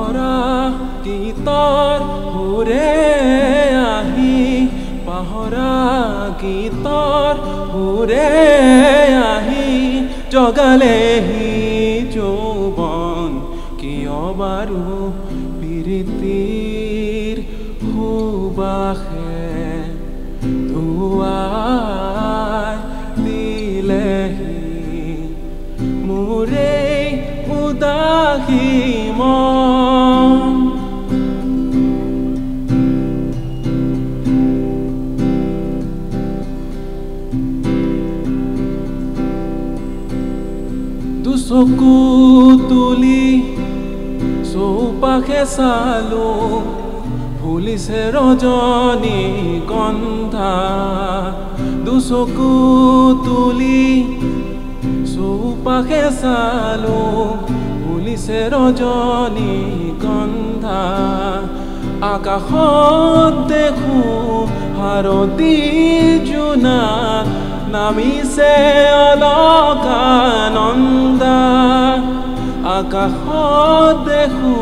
পাহৰা গীতৰ সুৰে আহি পাহৰা গীতৰ সুৰে আহি জগালেহি যৌৱন কিয় বাৰু প্ৰীতিৰ সুবাসে ধুৱাই দিলেহি মোৰে উদাসী মন দুচকু তুলি চৌপাশে চালো ফুলিছে ৰজনী গন্ধা দুচকু তুলি চৌপাশে চালো ফুলিছে ৰজনী গন্ধা আকাশত দেখো হাৰতি জোনা নামিছে অলকানন্দা আকাশত দেখো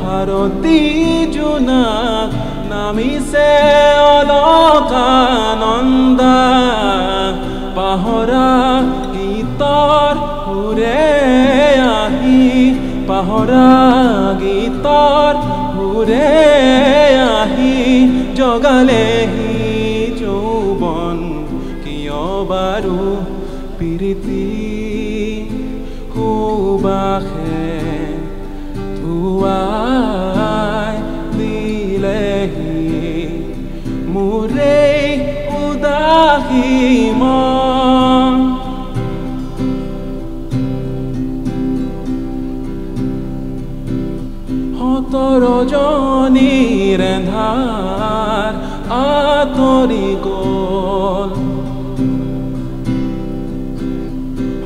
হাৰতি জোনা নামিছে অলকানন্দা পাহৰা গীতৰ সুৰে আহি পাহৰা গীতৰ সুৰে আহি জগালেহি যৌৱন কিয় বাৰু প্ৰীতি সুবাসে ধুৱাই দিলেহি মোৰে উদাসী মন ৰজনীৰ এন্ধাৰ আঁতৰি গ'ল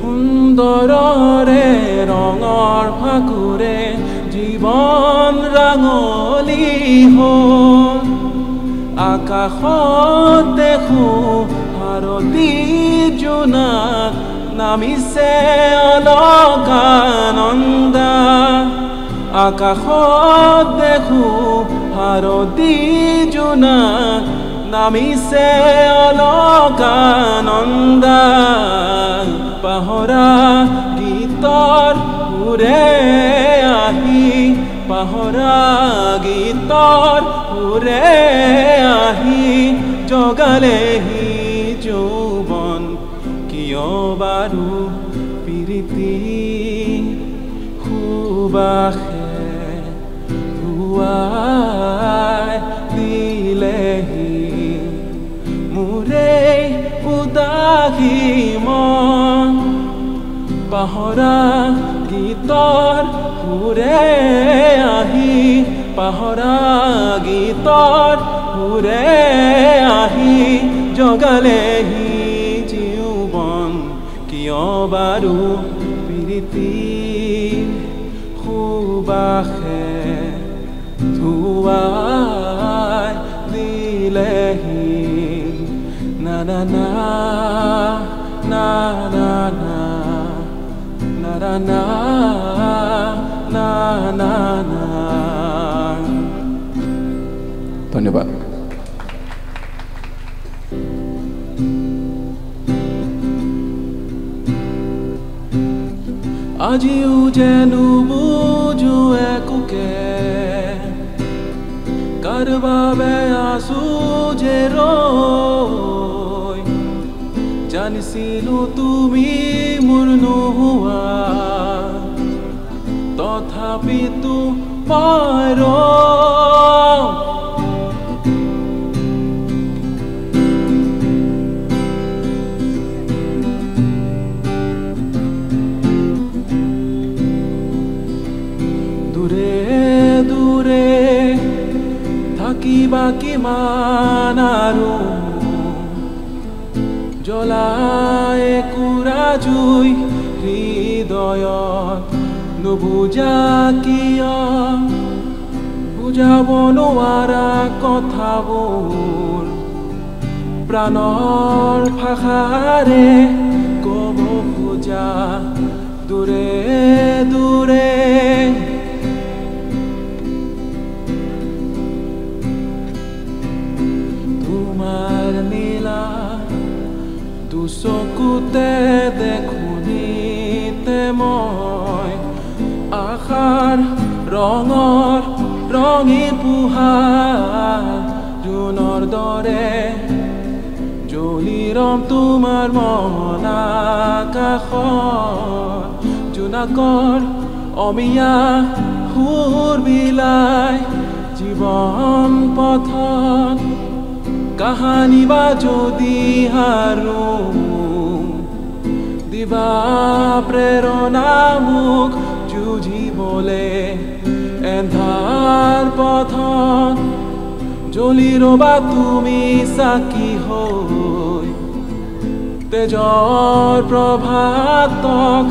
সুন্দৰৰে ৰঙৰ ফাকুৰে জীৱন ৰাঙলী হ'ল আকাশত দেখো হাৰতি জোনা নামিছে অলকানন্দা আকাশত দেখো হাৰতি জোনা নামিছে অলকানন্দা পাহৰা গীতৰ সুৰে আহি পাহৰা গীতৰ সুৰে আহি জগালেহি যৌৱন কিয় বাৰু প্ৰীতি সুবাসে ধুৱাই দিলেহি মোৰে উদাসী মন পাহৰা গীতৰ সুৰে আহি পাহৰা গীতৰ সুৰে আহি জগালেহি যৌৱন কিয় বাৰু প্ৰীতি সুবাসে ধুৱাই দিলেহি না না না না না না না না না না না ধন্যবাদ আজিও যেন বুজো একোকে কাৰ বাবে আছো যে ৰৈ জানিছিলো তুমি মোৰ নোহোৱা তথাপিতো পাৰ থাকিবা কিমান আৰু জ্বলাই কুৰা জুই হৃদয়ত নুবুজা কিয় বুজাব নোৱাৰা কথাবোৰ প্ৰাণৰ ভাষাৰে ক'ব খোজা দূৰে দূৰে চকুতে দেখোনিতে মই আশাৰ ৰঙৰ ৰঙীন পোহাৰ জোনৰ দৰে জ্বলি ৰম তোমাৰ মন আকাশৰ জোনাকৰ অমিয়া সুৰ বিলাই জীৱন পথত কাহানী বা যদি হাৰো দিবা প্ৰেৰণা মোক যুঁজিবলে এন্ধাৰ পথত জ্বলি ৰবা তুমি চাকি হৈ তেজৰ প্ৰভাতক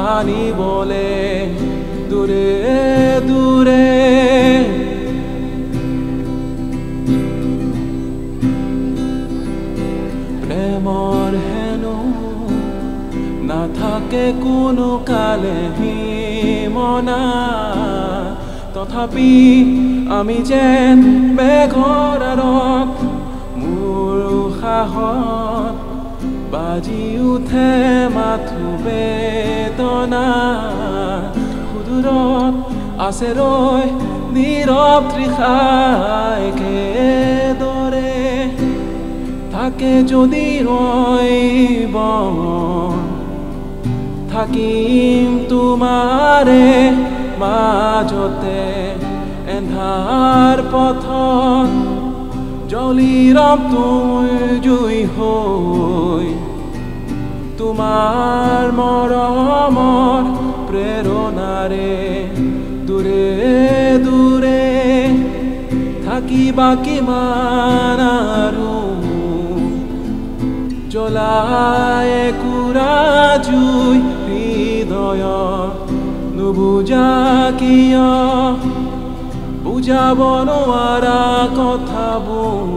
আনিবলে দূৰে দূৰে প্ৰেমৰ হেনো নাথাকে কোনো কালে সীমনা তথাপি আমি যেন মেঘৰ আৰত মোৰ উশাহত বাজি উঠে মাথো বেদনা সুদূৰত আছে ৰৈ নীৰৱ তৃষাই একেদৰে থাকে যদি ৰৈব থাকিম তোমাৰে মাজতে এন্ধাৰ পথত জ্বলি ৰম তুই জুই হৈ তোমাৰ মৰমৰ প্ৰেৰণাৰে দূৰে দূৰে থাকিবা কিমান আৰু জ্বলাই কুৰা জুই হৃদয়ত নুবুজা কিয় বুজাব নোৱাৰা কথাবোৰ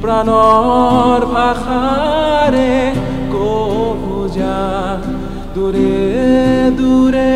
প্ৰাণৰ ভাষাৰে কব বুজা দূৰে দূৰে